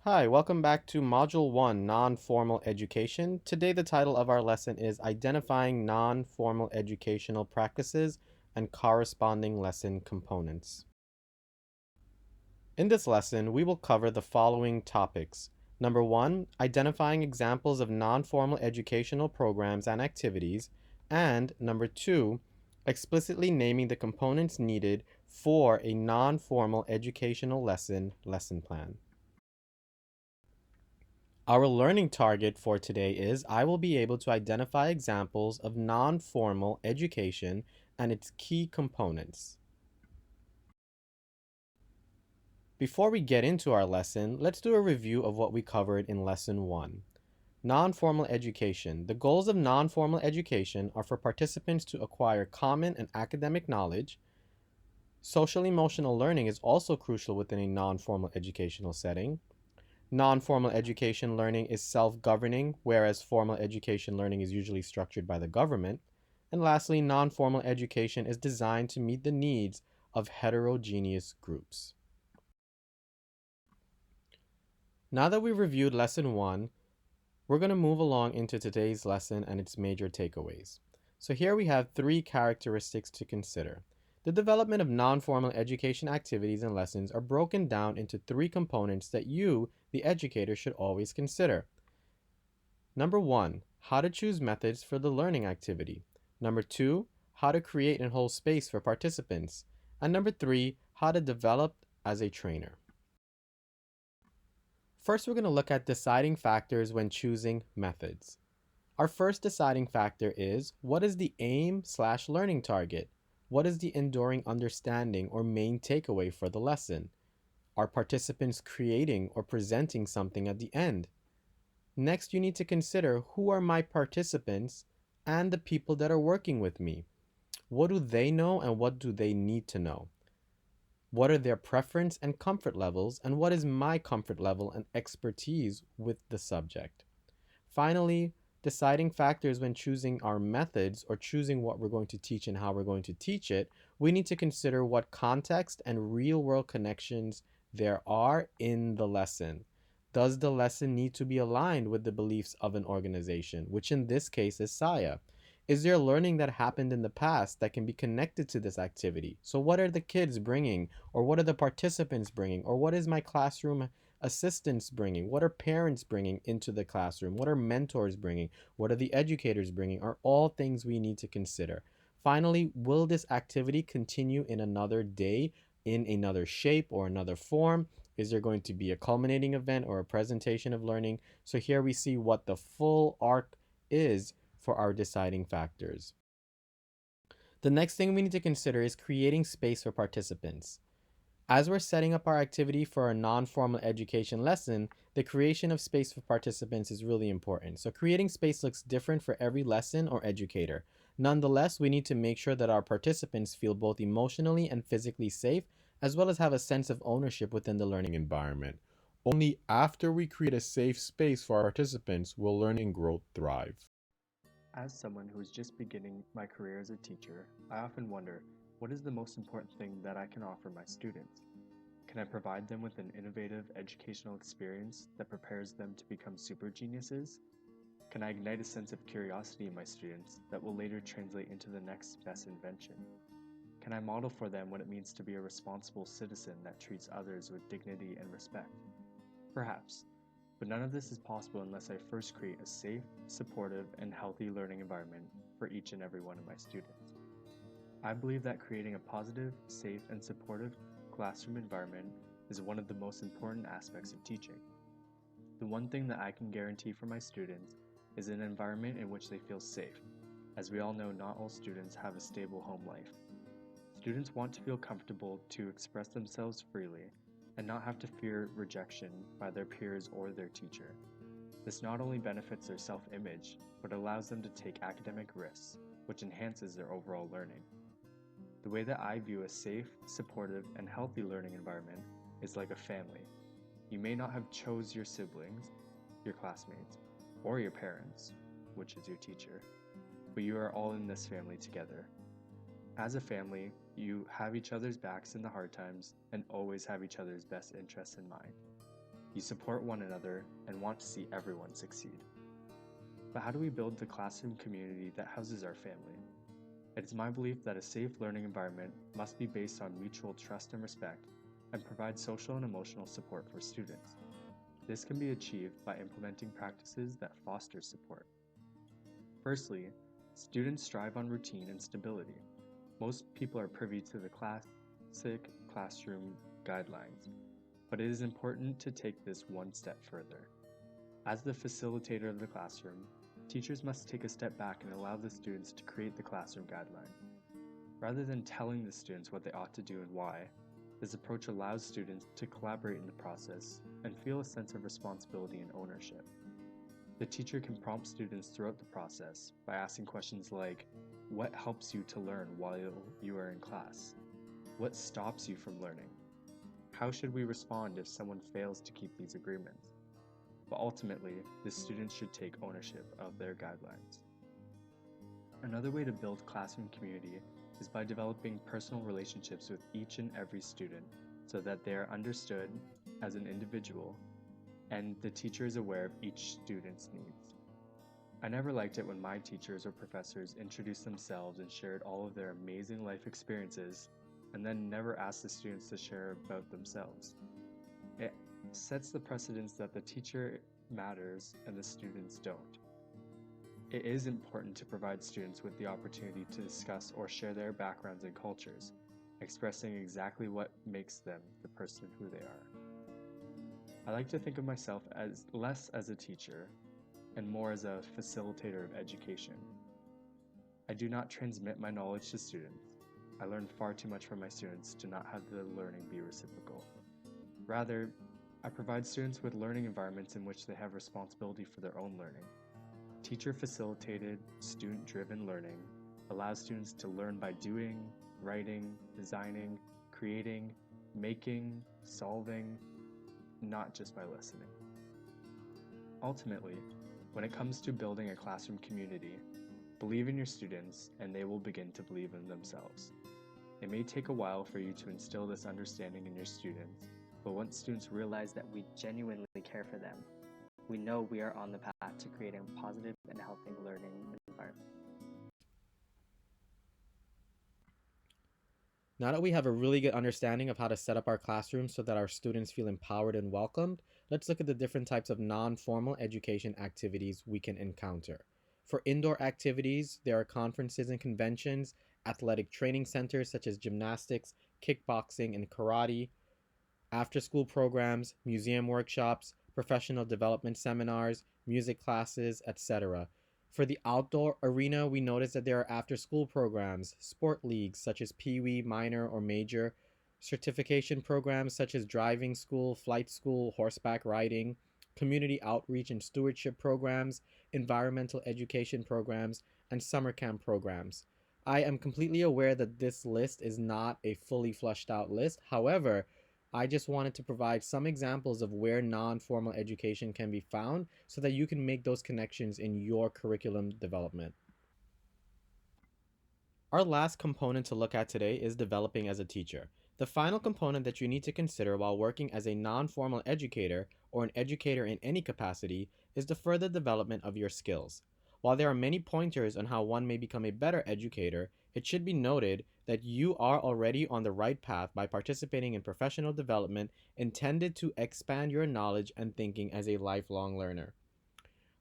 Hi, welcome back to Module 1, Non-Formal Education. Today the title of our lesson is Identifying Non-Formal Educational Practices and Corresponding Lesson Components. In this lesson, we will cover the following topics. Number 1, identifying examples of non-formal educational programs and activities, and number 2, explicitly naming the components needed for a non-formal educational lesson plan. Our learning target for today is I will be able to identify examples of non-formal education and its key components. Before we get into our lesson, let's do a review of what we covered in Lesson 1. Non-formal education. The goals of non-formal education are for participants to acquire common and academic knowledge. Social emotional learning is also crucial within a non-formal educational setting. Non-formal education learning is self-governing, whereas formal education learning is usually structured by the government. And lastly, non-formal education is designed to meet the needs of heterogeneous groups. Now that we've reviewed Lesson 1, we're going to move along into today's lesson and its major takeaways. So here we have 3 characteristics to consider. The development of non-formal education activities and lessons are broken down into 3 components that you, the educator, should always consider. Number 1, how to choose methods for the learning activity. Number 2, how to create and hold space for participants. And number 3, how to develop as a trainer. First, we're going to look at deciding factors when choosing methods. Our first deciding factor is, what is the aim/learning target? What is the enduring understanding or main takeaway for the lesson? Are participants creating or presenting something at the end? Next, you need to consider who are my participants and the people that are working with me. What do they know and what do they need to know? What are their preference and comfort levels, and what is my comfort level and expertise with the subject? Finally, deciding factors when choosing our methods or choosing what we're going to teach and how we're going to teach it, we need to consider what context and real-world connections there are in the lesson. Does the lesson need to be aligned with the beliefs of an organization, which in this case is SIA? Is there learning that happened in the past that can be connected to this activity? So what are the kids bringing, or what are the participants bringing, or what is my classroom assistants bringing? What are parents bringing into the classroom? What are mentors bringing? What are the educators bringing? Are all things we need to consider. Finally, will this activity continue in another day, in another shape or another form? Is there going to be a culminating event or a presentation of learning? So here we see what the full arc is for our deciding factors. The next thing we need to consider is creating space for participants. As we're setting up our activity for a non-formal education lesson, the creation of space for participants is really important. So creating space looks different for every lesson or educator. Nonetheless, we need to make sure that our participants feel both emotionally and physically safe, as well as have a sense of ownership within the learning environment. Only after we create a safe space for our participants will learning and growth thrive. As someone who is just beginning my career as a teacher, I often wonder, what is the most important thing that I can offer my students? Can I provide them with an innovative educational experience that prepares them to become super geniuses? Can I ignite a sense of curiosity in my students that will later translate into the next best invention? Can I model for them what it means to be a responsible citizen that treats others with dignity and respect? Perhaps, but none of this is possible unless I first create a safe, supportive, and healthy learning environment for each and every one of my students. I believe that creating a positive, safe, and supportive classroom environment is one of the most important aspects of teaching. The one thing that I can guarantee for my students is an environment in which they feel safe. As we all know, not all students have a stable home life. Students want to feel comfortable to express themselves freely and not have to fear rejection by their peers or their teacher. This not only benefits their self-image, but allows them to take academic risks, which enhances their overall learning. The way that I view a safe, supportive, and healthy learning environment is like a family. You may not have chose your siblings, your classmates, or your parents, which is your teacher, but you are all in this family together. As a family, you have each other's backs in the hard times and always have each other's best interests in mind. You support one another and want to see everyone succeed. But how do we build the classroom community that houses our family? It is my belief that a safe learning environment must be based on mutual trust and respect and provide social and emotional support for students. This can be achieved by implementing practices that foster support. Firstly, students strive on routine and stability. Most people are privy to the classic classroom guidelines, but it is important to take this one step further. As the facilitator of the classroom, teachers must take a step back and allow the students to create the classroom guidelines. Rather than telling the students what they ought to do and why, this approach allows students to collaborate in the process and feel a sense of responsibility and ownership. The teacher can prompt students throughout the process by asking questions like, what helps you to learn while you are in class? What stops you from learning? How should we respond if someone fails to keep these agreements? But ultimately, the students should take ownership of their guidelines. Another way to build classroom community is by developing personal relationships with each and every student so that they are understood as an individual and the teacher is aware of each student's needs. I never liked it when my teachers or professors introduced themselves and shared all of their amazing life experiences and then never asked the students to share about themselves. It sets the precedence that the teacher matters and the students don't. It is important to provide students with the opportunity to discuss or share their backgrounds and cultures, expressing exactly what makes them the person who they are. I like to think of myself as less as a teacher and more as a facilitator of education. I do not transmit my knowledge to students. I learn far too much from my students to not have the learning be reciprocal. Rather, I provide students with learning environments in which they have responsibility for their own learning. Teacher-facilitated, student-driven learning allows students to learn by doing, writing, designing, creating, making, solving, not just by listening. Ultimately, when it comes to building a classroom community, believe in your students and they will begin to believe in themselves. It may take a while for you to instill this understanding in your students, but once students realize that we genuinely care for them, we know we are on the path to creating a positive and healthy learning environment. Now that we have a really good understanding of how to set up our classrooms so that our students feel empowered and welcomed, let's look at the different types of non-formal education activities we can encounter. For indoor activities, there are conferences and conventions, athletic training centers such as gymnastics, kickboxing, and karate, after-school programs, museum workshops, professional development seminars, music classes, etc. For the outdoor arena, we notice that there are after-school programs, sport leagues such as Pee Wee, minor or major, certification programs such as driving school, flight school, horseback riding, community outreach and stewardship programs, environmental education programs, and summer camp programs. I am completely aware that this list is not a fully fleshed out list. However, I just wanted to provide some examples of where non-formal education can be found so that you can make those connections in your curriculum development. Our last component to look at today is developing as a teacher. The final component that you need to consider while working as a non-formal educator or an educator in any capacity is the further development of your skills. While there are many pointers on how one may become a better educator, it should be noted that you are already on the right path by participating in professional development intended to expand your knowledge and thinking as a lifelong learner.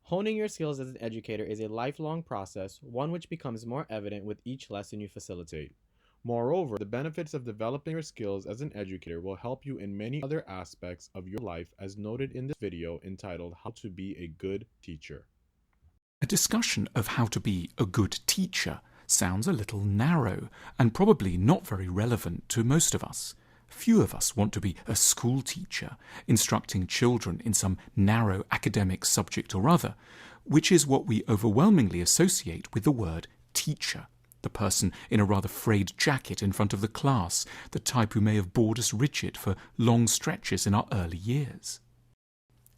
Honing your skills as an educator is a lifelong process, one which becomes more evident with each lesson you facilitate. Moreover, the benefits of developing your skills as an educator will help you in many other aspects of your life, as noted in this video entitled How to Be a Good Teacher. A discussion of how to be a good teacher sounds a little narrow and probably not very relevant to most of us. Few of us want to be a school teacher, instructing children in some narrow academic subject or other, which is what we overwhelmingly associate with the word teacher. The person in a rather frayed jacket in front of the class, the type who may have bored us rigid for long stretches in our early years.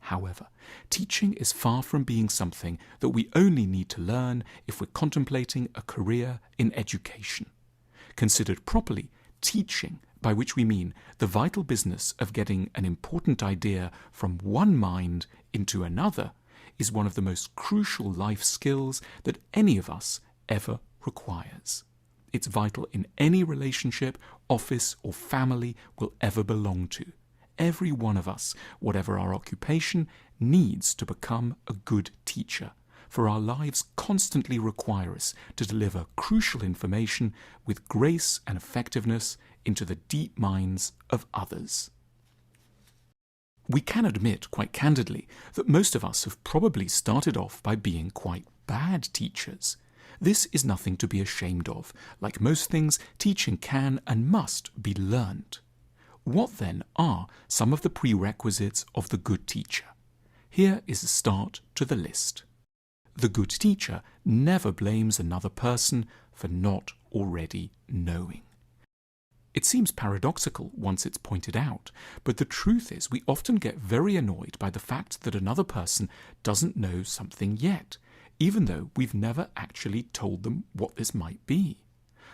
However, teaching is far from being something that we only need to learn if we're contemplating a career in education. Considered properly, teaching by which we mean the vital business of getting an important idea from one mind into another, is one of the most crucial life skills that any of us ever requires. It's vital in any relationship, office, or family we'll ever belong to. Every one of us, whatever our occupation, needs to become a good teacher, for our lives constantly require us to deliver crucial information with grace and effectiveness into the deep minds of others. We can admit quite candidly that most of us have probably started off by being quite bad teachers. This is nothing to be ashamed of. Like most things, teaching can and must be learnt. What then are some of the prerequisites of the good teacher? Here is a start to the list. The good teacher never blames another person for not already knowing. It seems paradoxical once it's pointed out, but the truth is we often get very annoyed by the fact that another person doesn't know something yet, even though we've never actually told them what this might be.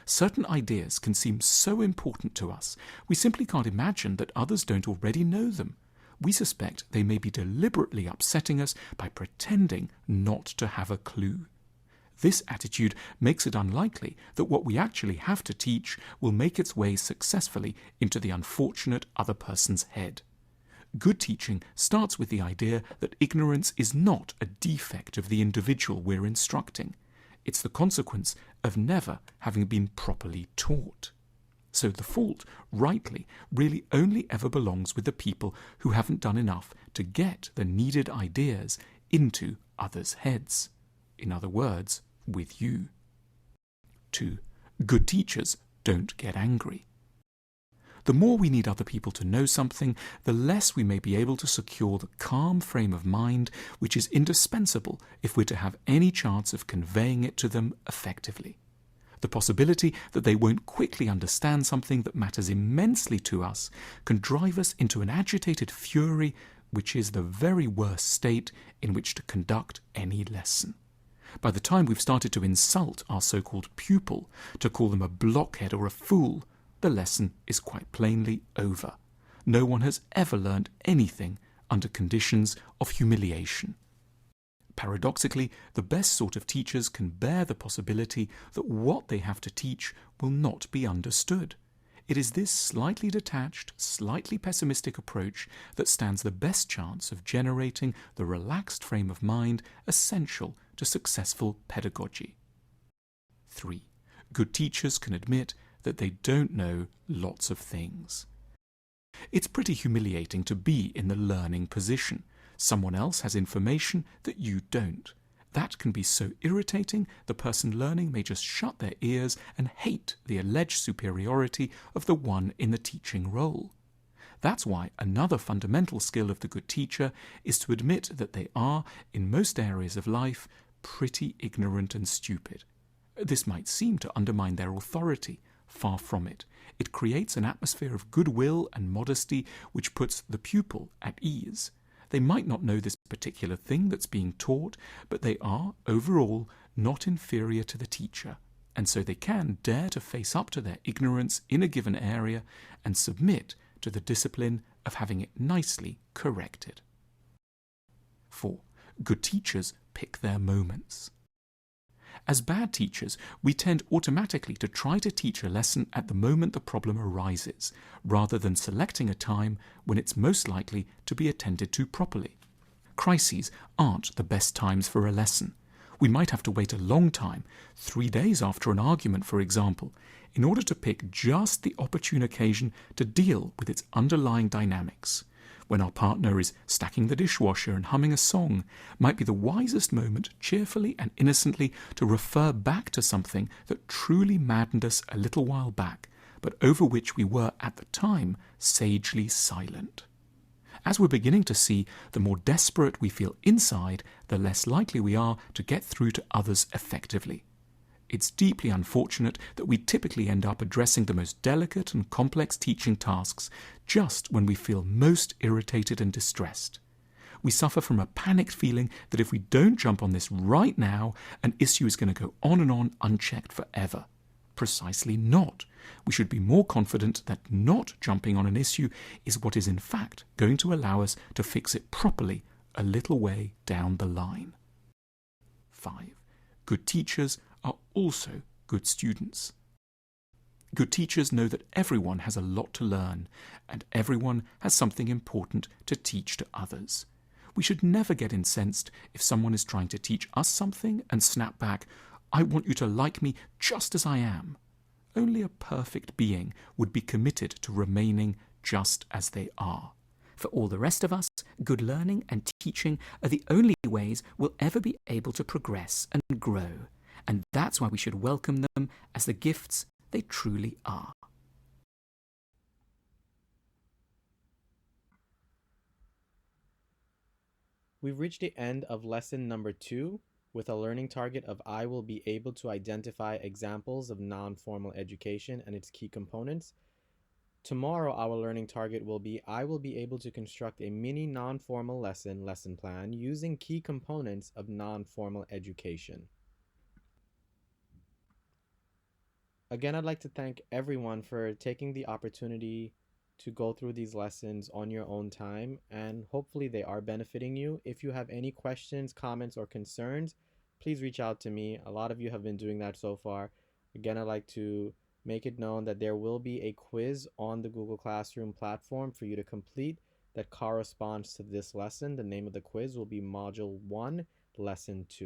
Certain ideas can seem so important to us, we simply can't imagine that others don't already know them. We suspect they may be deliberately upsetting us by pretending not to have a clue. This attitude makes it unlikely that what we actually have to teach will make its way successfully into the unfortunate other person's head. Good teaching starts with the idea that ignorance is not a defect of the individual we're instructing. It's the consequence of never having been properly taught. So the fault, rightly, really only ever belongs with the people who haven't done enough to get the needed ideas into others' heads. In other words, with you. 2. Good teachers don't get angry. The more we need other people to know something, the less we may be able to secure the calm frame of mind which is indispensable if we're to have any chance of conveying it to them effectively. The possibility that they won't quickly understand something that matters immensely to us can drive us into an agitated fury, which is the very worst state in which to conduct any lesson. By the time we've started to insult our so-called pupil, to call them a blockhead or a fool, the lesson is quite plainly over. No one has ever learned anything under conditions of humiliation. Paradoxically, the best sort of teachers can bear the possibility that what they have to teach will not be understood. It is this slightly detached, slightly pessimistic approach that stands the best chance of generating the relaxed frame of mind essential to successful pedagogy. 3. Good teachers can admit that they don't know lots of things. It's pretty humiliating to be in the learning position. Someone else has information that you don't. That can be so irritating, the person learning may just shut their ears and hate the alleged superiority of the one in the teaching role. That's why another fundamental skill of the good teacher is to admit that they are, in most areas of life, pretty ignorant and stupid. This might seem to undermine their authority. Far from it. It creates an atmosphere of goodwill and modesty which puts the pupil at ease. They might not know this particular thing that's being taught, but they are, overall, not inferior to the teacher, and so they can dare to face up to their ignorance in a given area and submit to the discipline of having it nicely corrected. 4. Good teachers pick their moments. As bad teachers, we tend automatically to try to teach a lesson at the moment the problem arises, rather than selecting a time when it's most likely to be attended to properly. Crises aren't the best times for a lesson. We might have to wait a long time, 3 days after an argument for example, in order to pick just the opportune occasion to deal with its underlying dynamics. When our partner is stacking the dishwasher and humming a song, might be the wisest moment cheerfully and innocently to refer back to something that truly maddened us a little while back, but over which we were at the time sagely silent. As we're beginning to see, the more desperate we feel inside, the less likely we are to get through to others effectively. It's deeply unfortunate that we typically end up addressing the most delicate and complex teaching tasks just when we feel most irritated and distressed. We suffer from a panicked feeling that if we don't jump on this right now, an issue is going to go on and on unchecked forever. Precisely not. We should be more confident that not jumping on an issue is what is in fact going to allow us to fix it properly a little way down the line. 5. Good teachers are also good students. Good teachers know that everyone has a lot to learn, and everyone has something important to teach to others. We should never get incensed if someone is trying to teach us something and snap back, "I want you to like me just as I am." Only a perfect being would be committed to remaining just as they are. For all the rest of us, good learning and teaching are the only ways we'll ever be able to progress and grow. And that's why we should welcome them as the gifts they truly are. We've reached the end of lesson number 2 with a learning target of I will be able to identify examples of non-formal education and its key components. Tomorrow, our learning target will be I will be able to construct a mini non-formal lesson plan using key components of non-formal education. Again, I'd like to thank everyone for taking the opportunity to go through these lessons on your own time, and hopefully they are benefiting you. If you have any questions, comments, or concerns, please reach out to me. A lot of you have been doing that so far. Again, I'd like to make it known that there will be a quiz on the Google Classroom platform for you to complete that corresponds to this lesson. The name of the quiz will be Module 1, Lesson 2.